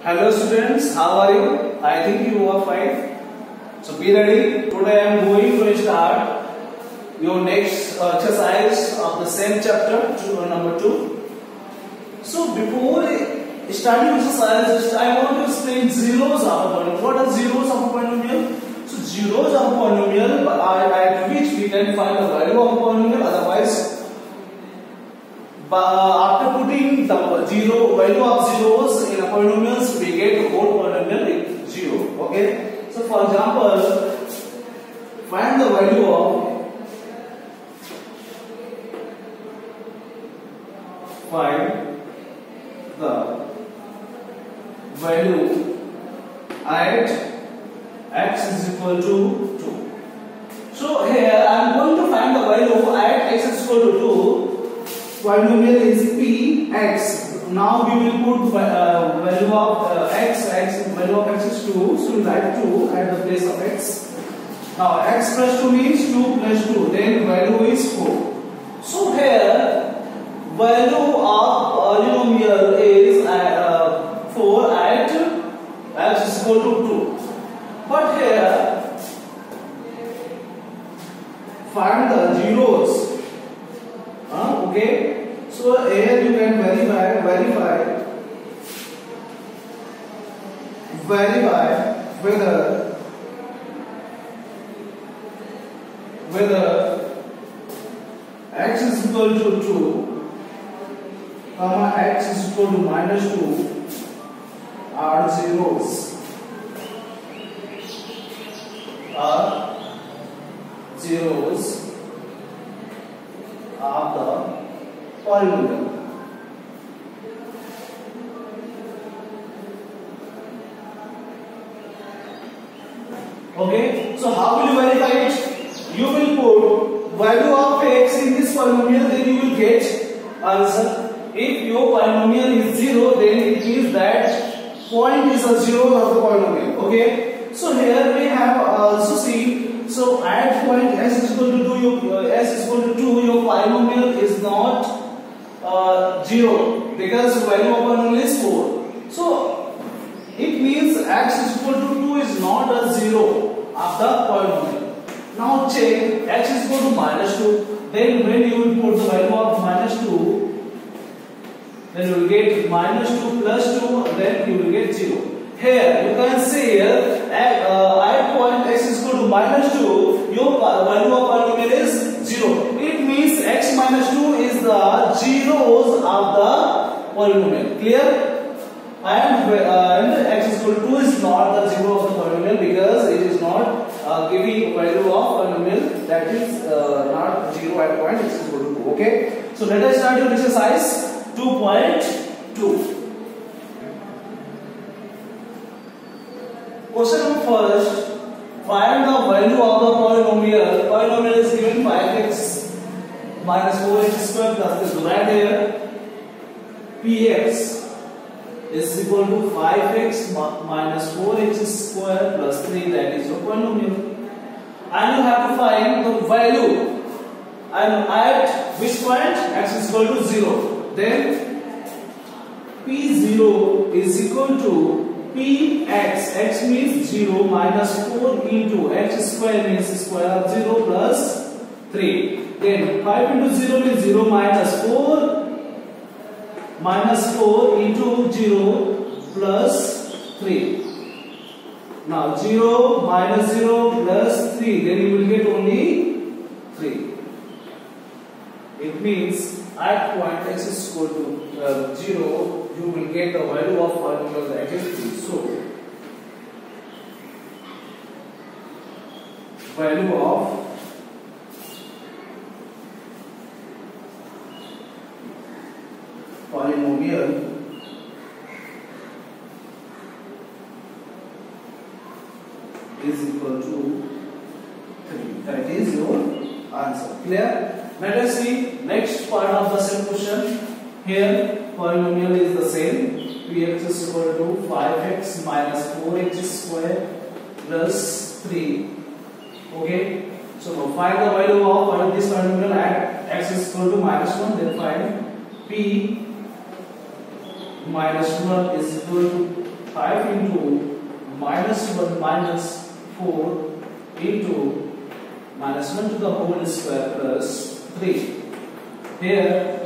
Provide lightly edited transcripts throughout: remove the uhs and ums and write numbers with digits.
Hello students, how are you? I think you are fine. So be ready. Today I am going to start your next exercise of the same chapter, number 2. So before starting exercise, I want to explain zeros of a polynomial. What are zeros of a polynomial? So zeros of a polynomial are at which we can find the value of a polynomial. Otherwise, after putting the value of zeros in a polynomials, we get the whole polynomial in 0. Okay. So for example, find the value of at x is equal to 2. So here I am going to find the value at x is equal to 2. Polynomial is Px. Now we will put value of x. Value of x is 2. So we write 2 at the place of x. Now x plus 2 means 2 plus 2. Then value is 4. So here value of polynomial is 4 at x is equal to 2. But here find the zeros. Okay, so here you can verify whether x is equal to 2, x is equal to minus 2 are zeros. Of the polynomial. Okay, so how will you verify it? You will put value of x in this polynomial, then you will get answer. If your polynomial is 0, then it means that point is a 0 of the polynomial. Okay, so here we have also see. So at point s is equal to 2, your polynomial is not 0 because value of polynomial is 4. So it means x is equal to 2 is not a 0 of the polynomial. Now check x is equal to minus 2. Then when you will put the value of minus 2, then you will get minus 2 plus 2, then you will get 0. Here you can see here at point x is equal to minus 2, your value of polynomial is 0. It means x minus 2 is the zeros of the polynomial. Clear? And x is equal to 2 is not the zero of the polynomial because it is not giving value of polynomial that is not 0 at point x is equal to 2. Okay? So let us start your exercise 2.2. Question number first, find the value of the polynomial. Polynomial is given 5x minus 4x square plus this right here. Px is equal to 5x minus 4x square plus 3, that is your polynomial. And you have to find the value. And at which point x is equal to 0. Then P0 is equal to Px, x means 0 minus 4 into x square means square of 0 plus 3. Then 5 into 0 means 0 minus 4 into 0 plus 3. Now 0 minus 0 plus 3, then you will get only 3. It means at point x is equal to 0, you will get the value of polynomial that is 3. So, value of polynomial is equal to 3. That is your answer. Clear? Let us see next part of the same question. Here polynomial is the same. Px is equal to 5x minus 4x square plus 3. Okay. So find the value of this polynomial at x is equal to minus 1. Then find p minus 1 is equal to 5 into minus 1 minus 4 into minus 1 to the whole square plus 3. Here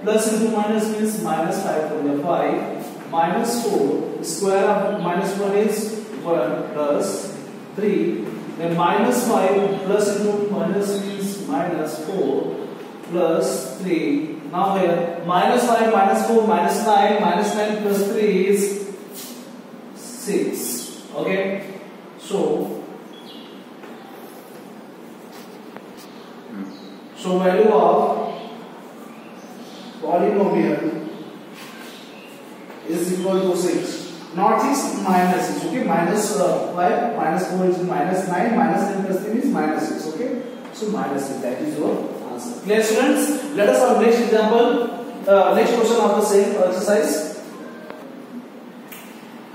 plus into minus means minus 5 from the 5 minus 4 square of minus 1 is 1 plus 3, then minus 5 plus into minus means minus 4 plus 3. Now here minus 5 minus 4 minus 9 plus 3 is 6. Okay, so value of polynomial is equal to 6. Not 6, minus 6. Okay, minus 5 minus 4 is minus 9 minus 10 plus 3 is minus 6. Okay, so minus 6, that is your answer. Clear, students? Let us have next example, next question of the same exercise.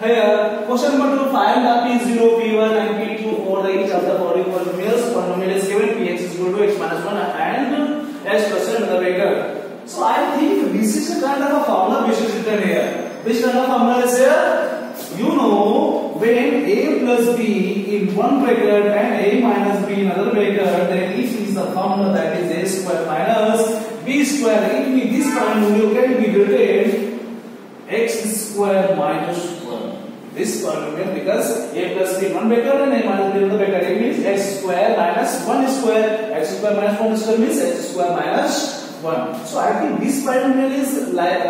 Here, question number 2, find the P0, P1 and P2 for each of the following polynomials. Polynomial is given Px is equal to x minus 1 and x plus another vector. So I think this is a kind of a formula which is written here. Which kind of formula is here? You know, when a plus b in one bracket and a minus b in another bracket, then it is the formula that is a square minus b square. It means this polynomial can be written x square minus 1. This polynomial, because a plus b in one bracket and a minus b in another bracket, it means x square minus 1 square. X square minus 1 square means x square minus 1. So I think this polynomial is like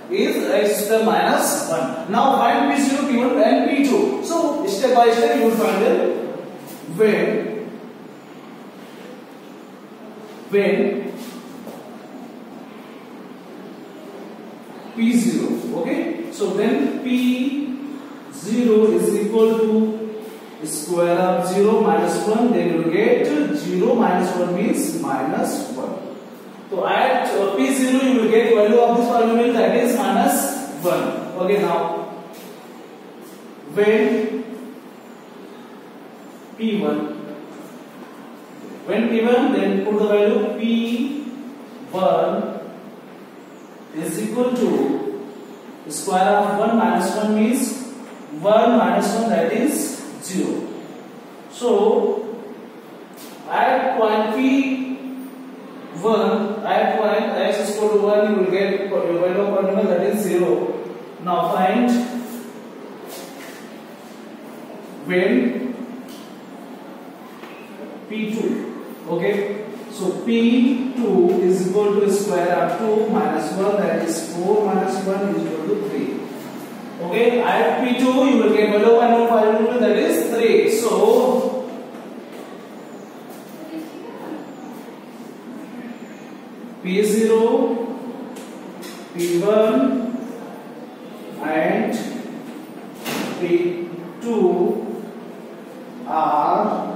is x square minus 1. Now find P0, P1 and P2. So step by step you will find it. When P0, okay, so then P0 is equal to square of 0 minus 1, then you will get 0 minus 1 means minus 1. So at P0 you will get value of this polynomial, that is minus 1. Okay, now when P1 then put the value P1 is equal to square of 1 minus 1 means 1 minus 1, that is 0. So at point P1, at point x is equal to 1, you will get your value of polynomial, that is 0. Now find when P2. Okay, so P2 is equal to square of 2 minus 1, that is 4 minus 1 is equal to 3. Okay, at P2 you will get value of polynomial, that is 3. So P0, P1 and P2 are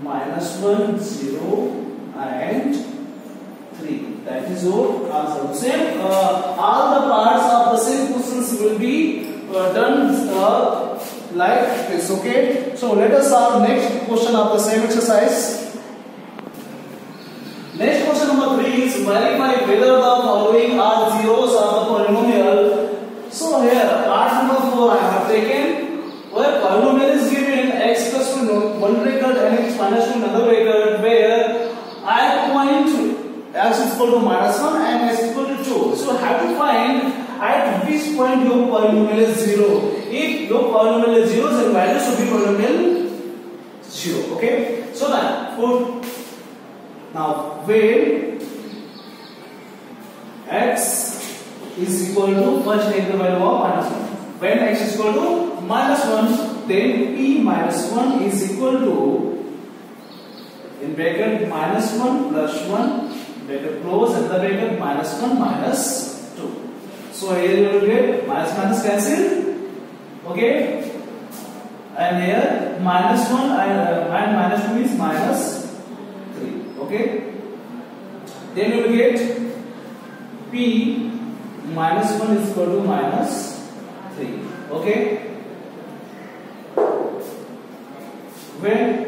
minus 1, 0 and 3. That is your answer. Same, all the parts of the same questions will be done like this. Okay. So let us solve next question of the same exercise. Next question number 3 is verify whether the following are zeros of the polynomial. So here part number 4 I have taken, where polynomial is given x plus 1 bracket and x minus 2 another bracket, where at point x is equal to minus 1 and x is equal to 2. So have to find at which point your polynomial is 0. If your polynomial is 0, then value should be polynomial 0. Okay. So now when x is equal to, first take the value of minus 1. When x is equal to minus 1, then p minus 1 is equal to, in bracket minus 1 plus 1, bracket close, and the bracket minus 1 minus 2. So here you will get minus cancel. Okay, and here minus 1 and minus 2 is minus 3. Okay, then you will get p minus 1 is equal to minus 3. Okay, when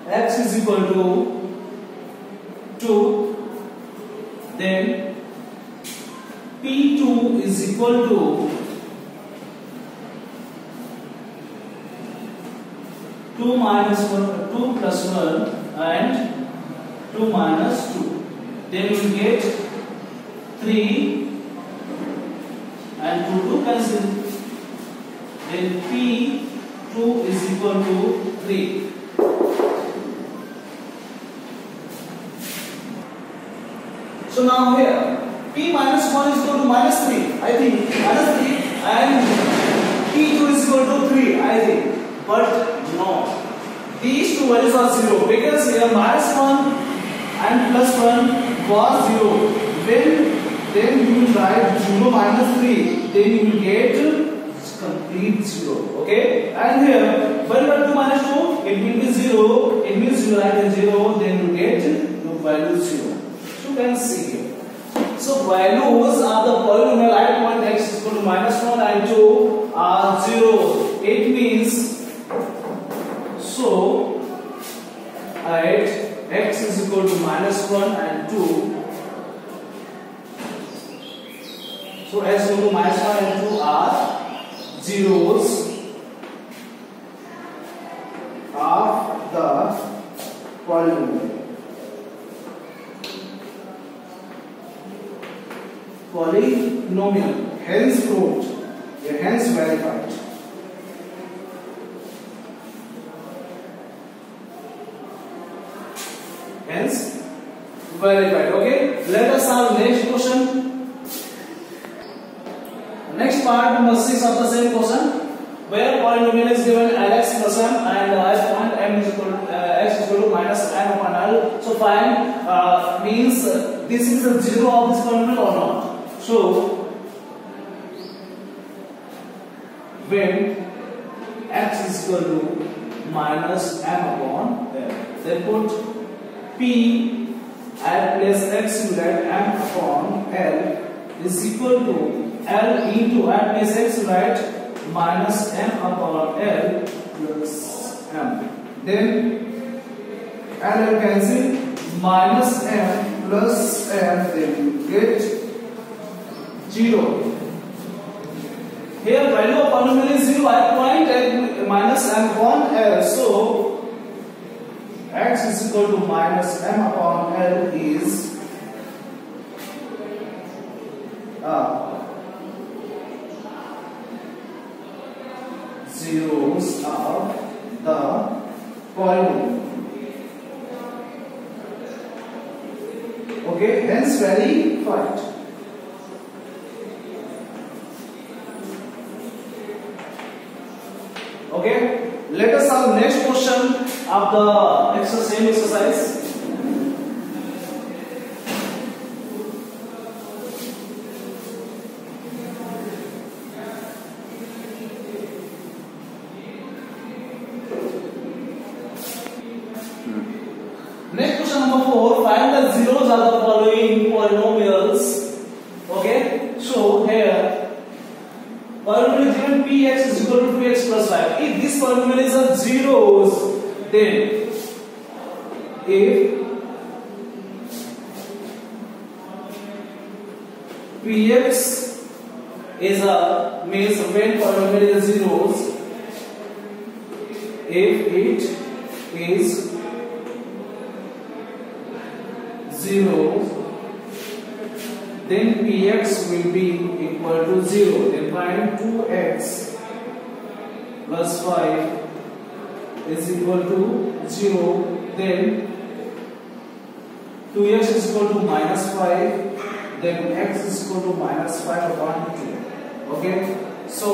x is equal to 2, then P2 is equal to 2 minus 1, 2 plus 1 and 2 minus 2. Then you will get 3 and 2 to cancel. Then P2 is equal to 3. So now here P minus 1 is equal to minus 3. I think minus 3 and P2 is equal to 3. I think. But no. These two values are 0 because here minus 1 and plus 1 was 0. Then you will write 0 minus 3. Then you will get complete 0. Okay? And here, when 2 minus 2, it will be 0. It means you write 0, then you get your value 0. So you can see here. So values of the polynomial at point x is equal to minus 1 and 2 are 0. It means so at x is equal to minus 1 and 2. So x is equal to minus 1 and 2 are zeros of the polynomial. Polynomial, hence proved, hence verified. Hence verified. Okay, let us solve next question. Next part number 6 of the same question, where polynomial is given Lx plus m and at point m is equal to x is equal to minus m upon l. So find means this is the zero of this polynomial or not. So when x is equal to minus m upon l, then put p at place x will write m upon l is equal to L into at place x write minus m upon L plus m. Then L cancel, minus m plus m, then you get 0. Here value of polynomial is 0 at point at minus m upon L. So x is equal to minus m upon L is zeros of the polynomial. Okay, hence verified. Okay, let us solve next question of the same exercise. Next question number 4, find the zeros of the following polynomials. Okay, so here polynomial is given px is equal to 2x plus 5. If this polynomial is a zeros, then if px is a means when polynomial is zeros, if it is 0, then px will be equal to 0. Then find 2x plus 5 is equal to 0. Then 2x is equal to minus 5. Then x is equal to minus 5 upon 2. Okay, so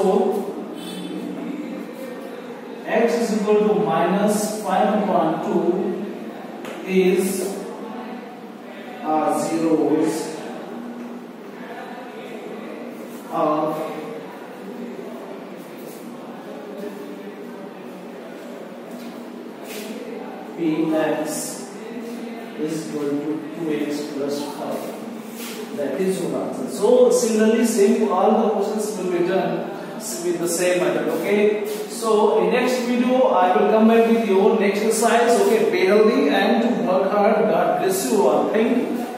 x is equal to minus 5 upon 2 is zeros of px is equal to 2x plus 5. That is your answer. So similarly, same all the questions will be done. with the same method. Okay, so in next video I will come back with your next exercise. Okay, be healthy and work hard. God bless you all. Thank you.